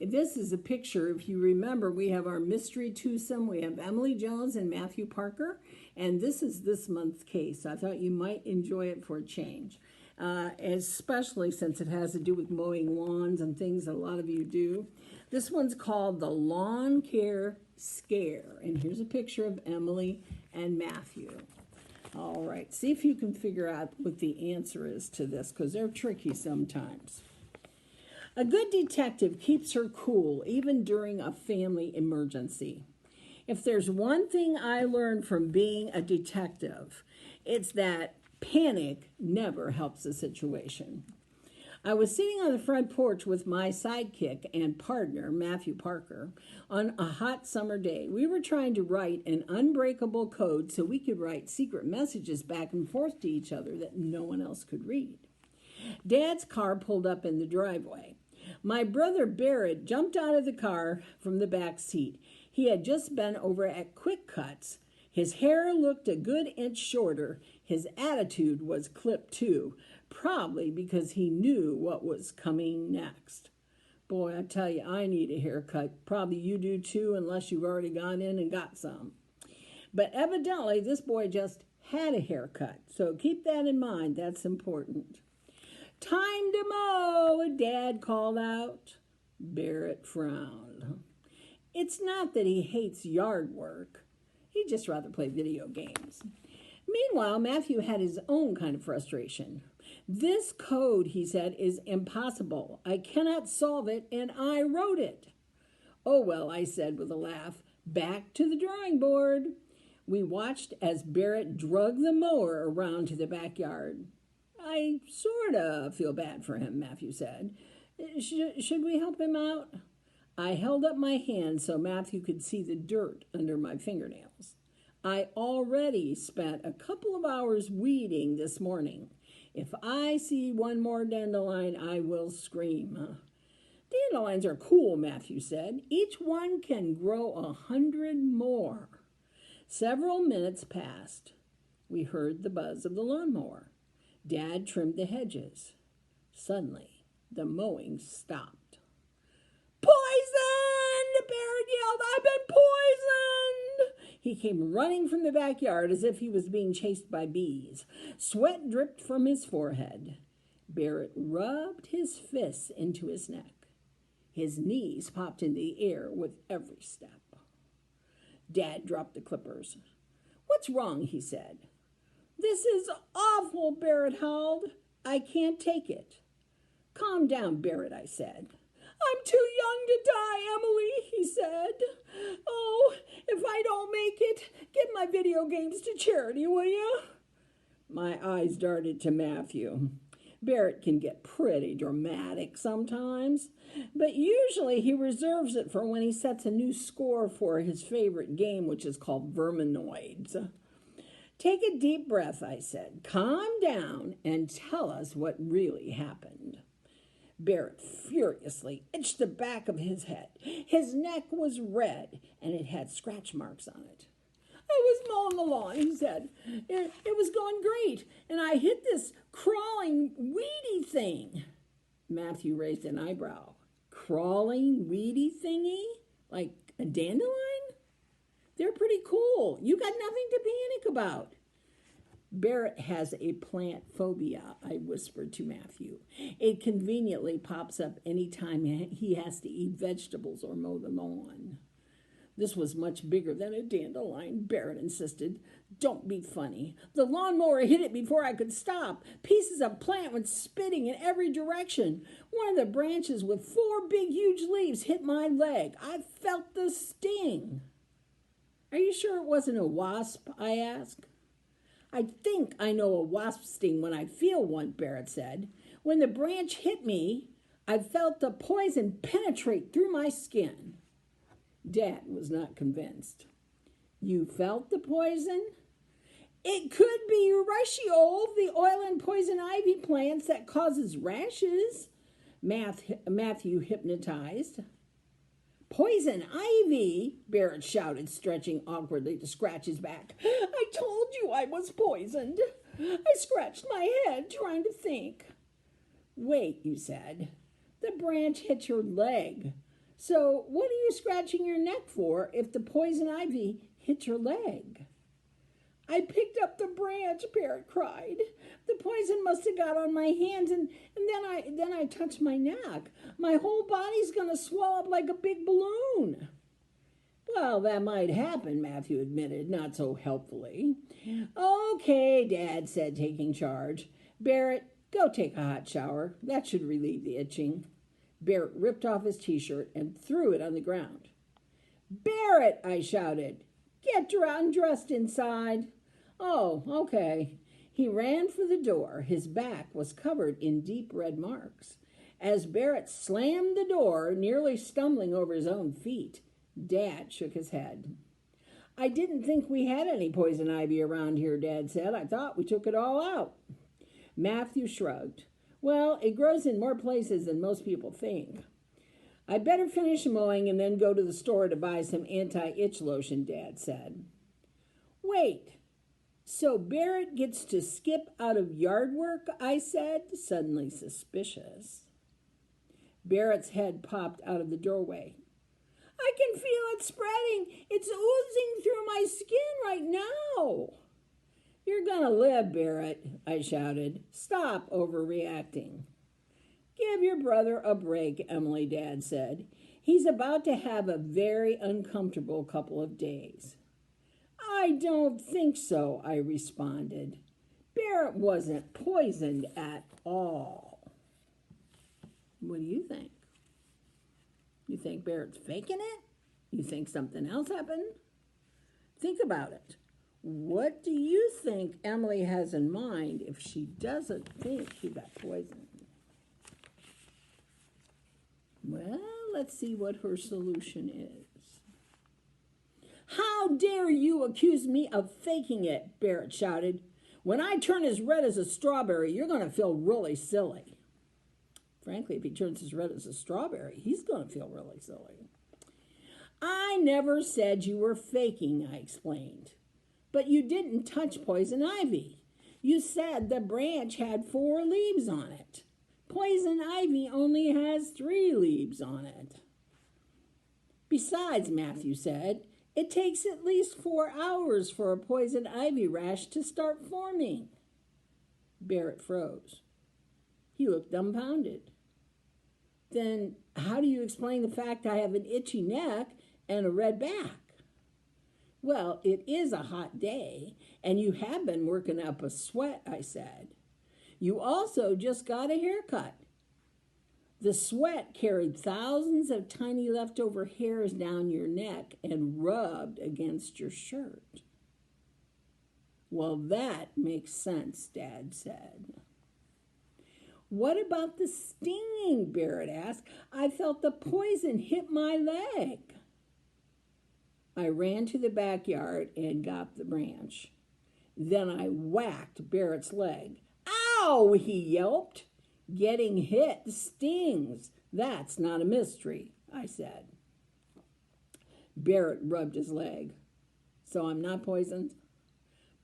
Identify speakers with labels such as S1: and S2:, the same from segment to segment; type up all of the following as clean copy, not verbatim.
S1: This is a picture. If you remember, we have our mystery twosome. We have Emily Jones and Matthew Parker. And this is this month's case. I thought you might enjoy it for a change, especially since it has to do with mowing lawns and things that a lot of you do. This one's called The Lawn Care Scare. And here's a picture of Emily and Matthew. All right, see if you can figure out what the answer is to this, because they're tricky sometimes. A good detective keeps her cool even during a family emergency. If there's one thing I learned from being a detective, it's that panic never helps a situation. I was sitting on the front porch with my sidekick and partner, Matthew Parker, on a hot summer day. We were trying to write an unbreakable code so we could write secret messages back and forth to each other that no one else could read. Dad's car pulled up in the driveway. My brother Barrett jumped out of the car from the back seat. He had just been over at Quick Cuts. His hair looked a good inch shorter. His attitude was clipped too, probably because he knew what was coming next. Boy, I tell you, I need a haircut. Probably you do too, unless you've already gone in and got some. But evidently, this boy just had a haircut, so keep that in mind. That's important. Time to mow, Dad called out. Barrett frowned. It's not that he hates yard work. He'd just rather play video games. Meanwhile, Matthew had his own kind of frustration. This code, he said, is impossible. I cannot solve it, and I wrote it. Oh, well, I said with a laugh, back to the drawing board. We watched as Barrett drug the mower around to the backyard. I sort of feel bad for him, Matthew said. Should we help him out? I held up my hand so Matthew could see the dirt under my fingernails. I already spent a couple of hours weeding this morning. If I see one more dandelion, I will scream. Dandelions are cool, Matthew said. Each one can grow 100 more. Several minutes passed. We heard the buzz of the lawnmower. Dad trimmed the hedges. Suddenly, the mowing stopped. Poisoned! Barrett yelled, I've been poisoned! He came running from the backyard as if he was being chased by bees. Sweat dripped from his forehead. Barrett rubbed his fists into his neck. His knees popped in the air with every step. Dad dropped the clippers. What's wrong? He said. This is awful, Barrett howled. I can't take it. Calm down, Barrett, I said. I'm too young to die, Emily, he said. Oh, if I don't make it, give my video games to charity, will you? My eyes darted to Matthew. Barrett can get pretty dramatic sometimes, but usually he reserves it for when he sets a new score for his favorite game, which is called Verminoids. Take a deep breath, I said. Calm down and tell us what really happened. Barrett furiously itched the back of his head. His neck was red, and it had scratch marks on it. I was mowing the lawn, he said. It was going great, and I hit this crawling, weedy thing. Matthew raised an eyebrow. Crawling, weedy thingy? Like a dandelion? They're pretty cool. You got nothing to panic about. Barrett has a plant phobia, I whispered to Matthew. It conveniently pops up any time he has to eat vegetables or mow the lawn. This was much bigger than a dandelion, Barrett insisted. Don't be funny. The lawnmower hit it before I could stop. Pieces of plant went spitting in every direction. One of the branches with 4 big, huge leaves hit my leg. I felt the sting. Are you sure it wasn't a wasp? I asked. I think I know a wasp sting when I feel one, Barrett said. When the branch hit me, I felt the poison penetrate through my skin. Dad was not convinced. You felt the poison? It could be urushiol, the oil and poison ivy plants that causes rashes, Matthew hypnotized. Poison ivy, Barrett shouted, stretching awkwardly to scratch his back. I told you I was poisoned. I scratched my head trying to think. Wait, you said. The branch hit your leg. So what are you scratching your neck for if the poison ivy hit your leg? I picked up the branch, Barrett cried. The poison must have got on my hands, and then I touched my neck. My whole body's going to swell up like a big balloon. Well, that might happen, Matthew admitted, not so helpfully. Okay, Dad said, taking charge. Barrett, go take a hot shower. That should relieve the itching. Barrett ripped off his t-shirt and threw it on the ground. Barrett, I shouted. Get undressed inside. Oh, okay. He ran for the door. His back was covered in deep red marks. As Barrett slammed the door, nearly stumbling over his own feet, Dad shook his head. I didn't think we had any poison ivy around here, Dad said. I thought we took it all out. Matthew shrugged. Well, it grows in more places than most people think. I'd better finish mowing and then go to the store to buy some anti-itch lotion, Dad said. Wait, so Barrett gets to skip out of yard work, I said, suddenly suspicious. Barrett's head popped out of the doorway. I can feel it spreading. It's oozing through my skin right now. You're gonna live, Barrett, I shouted. Stop overreacting. Give your brother a break, Emily, Dad said. He's about to have a very uncomfortable couple of days. I don't think so, I responded. Barrett wasn't poisoned at all. What do you think? You think Barrett's faking it? You think something else happened? Think about it. What do you think Emily has in mind if she doesn't think he got poisoned? Well, let's see what her solution is. How dare you accuse me of faking it, Barrett shouted. When I turn as red as a strawberry, you're going to feel really silly. Frankly, if he turns as red as a strawberry, he's going to feel really silly. I never said you were faking, I explained. But you didn't touch poison ivy. You said the branch had 4 leaves on it. Poison ivy only has 3 leaves on it. Besides, Matthew said, it takes at least 4 hours for a poison ivy rash to start forming. Barrett froze. He looked dumbfounded. Then how do you explain the fact I have an itchy neck and a red back? Well, it is a hot day, and you have been working up a sweat, I said. You also just got a haircut. The sweat carried thousands of tiny leftover hairs down your neck and rubbed against your shirt. Well, that makes sense, Dad said. What about the stinging? Barrett asked. I felt the poison hit my leg. I ran to the backyard and got the branch. Then I whacked Barrett's leg. Ow, he yelped. Getting hit stings. That's not a mystery, I said. Barrett rubbed his leg. So I'm not poisoned?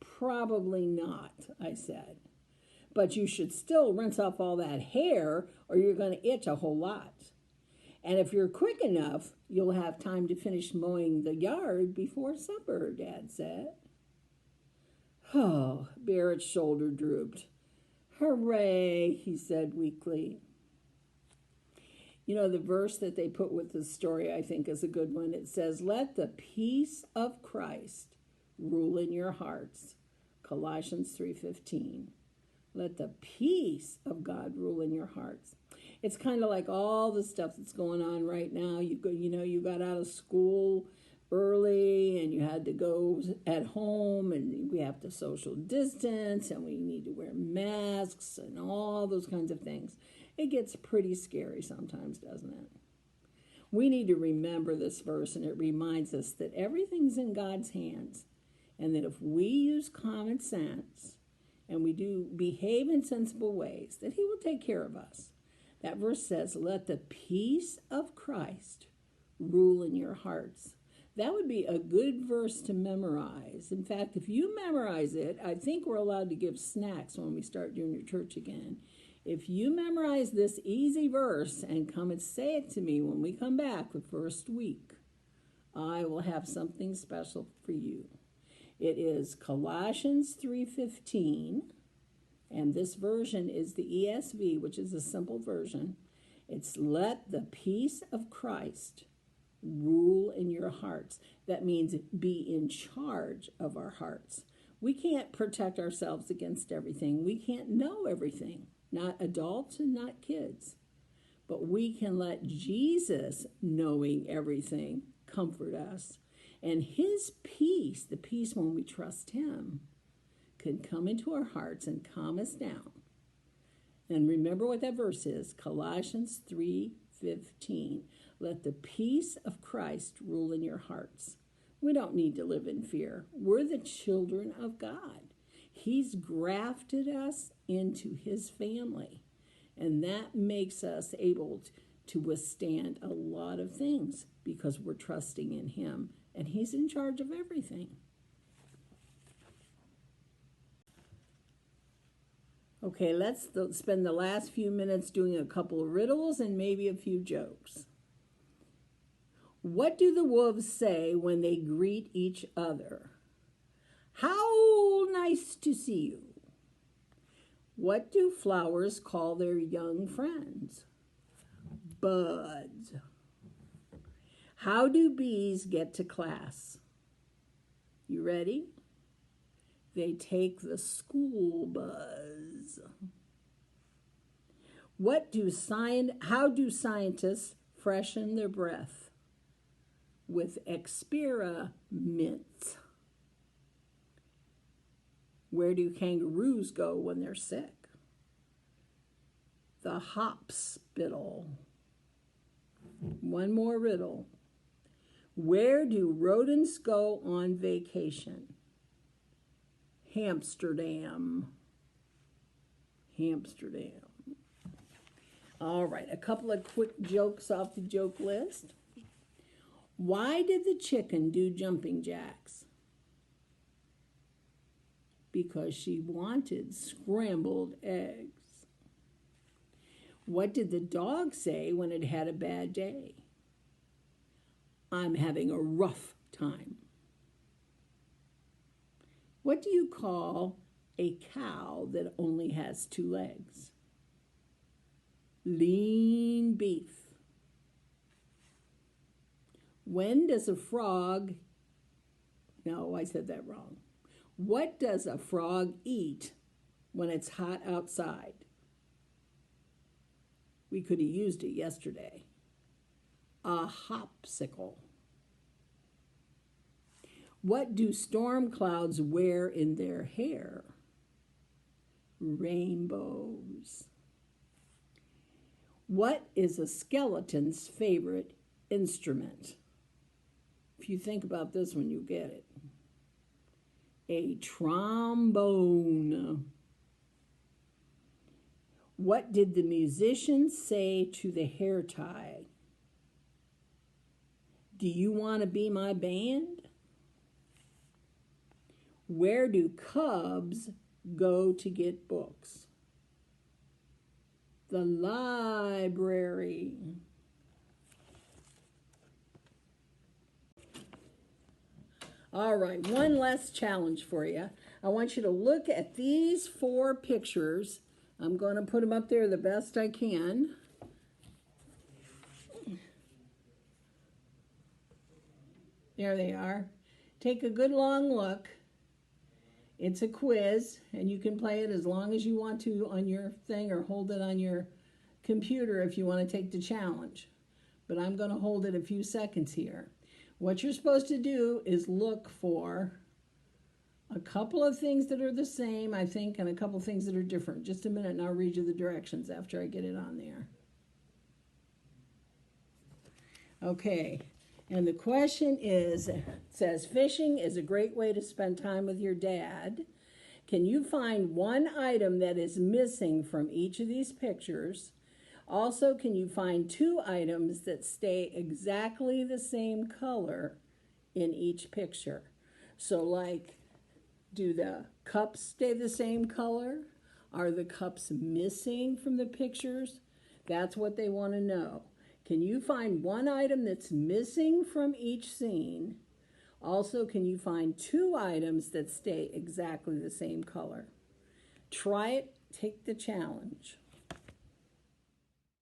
S1: Probably not, I said. But you should still rinse off all that hair or you're going to itch a whole lot. And if you're quick enough, you'll have time to finish mowing the yard before supper, Dad said. Oh, Barrett's shoulder drooped. Hooray, he said weakly. You know, the verse that they put with the story, I think, is a good one. It says, let the peace of Christ rule in your hearts. Colossians 3:15. Let the peace of God rule in your hearts. It's kind of like all the stuff that's going on right now. You got out of school early and you had to go at home and we have to social distance and we need to wear masks and all those kinds of things. It gets pretty scary sometimes, doesn't it? We need to remember this verse, and it reminds us that everything's in God's hands and that if we use common sense and we do behave in sensible ways, that he will take care of us. That verse says, let the peace of Christ rule in your hearts. That would be a good verse to memorize. In fact, if you memorize it, I think we're allowed to give snacks when we start junior church again. If you memorize this easy verse and come and say it to me when we come back the first week, I will have something special for you. It is Colossians 3:15, and this version is the ESV, which is a simple version. It's let the peace of Christ rule in your hearts. That means be in charge of our hearts. We can't protect ourselves against everything. We can't know everything, not adults and not kids. But we can let Jesus, knowing everything, comfort us. And his peace, the peace when we trust him, can come into our hearts and calm us down. And remember what that verse is, Colossians 3:15. Let the peace of Christ rule in your hearts. We don't need to live in fear. We're the children of God. He's grafted us into his family. And that makes us able to withstand a lot of things because we're trusting in him. And he's in charge of everything. Okay, let's spend the last few minutes doing a couple of riddles and maybe a few jokes. What do the wolves say when they greet each other? How nice to see you. What do flowers call their young friends? Buds. How do bees get to class? You ready? They take the school bus. How do scientists freshen their breath? With experiments. Where do kangaroos go when they're sick? The hospital. One more riddle. Where do rodents go on vacation? Amsterdam. All right, a couple of quick jokes off the joke list. Why did the chicken do jumping jacks? Because she wanted scrambled eggs. What did the dog say when it had a bad day? I'm having a rough time. What do you call a cow that only has 2 legs? Lean beef. When does a frog... No, I said that wrong. What does a frog eat when it's hot outside? We could have used it yesterday. A hopsicle. What do storm clouds wear in their hair? Rainbows. What is a skeleton's favorite instrument? If you think about this one, you get it. A trombone. What did the musician say to the hair tie? Do you want to be my band? Where do cubs go to get books? The library. All right, one last challenge for you. I want you to look at these 4 pictures. I'm going to put them up there the best I can. There they are. Take a good long look. It's a quiz, and you can play it as long as you want to on your thing or hold it on your computer if you want to take the challenge. But I'm going to hold it a few seconds here. What you're supposed to do is look for a couple of things that are the same, I think, and a couple of things that are different. Just a minute, and I'll read you the directions after I get it on there. Okay, and the question is, it says, fishing is a great way to spend time with your dad. Can you find one item that is missing from each of these pictures? Also, can you find 2 items that stay exactly the same color in each picture? So like, do the cups stay the same color? Are the cups missing from the pictures? That's what they want to know. Can you find one item that's missing from each scene? Also, can you find two items that stay exactly the same color? Try it. Take the challenge.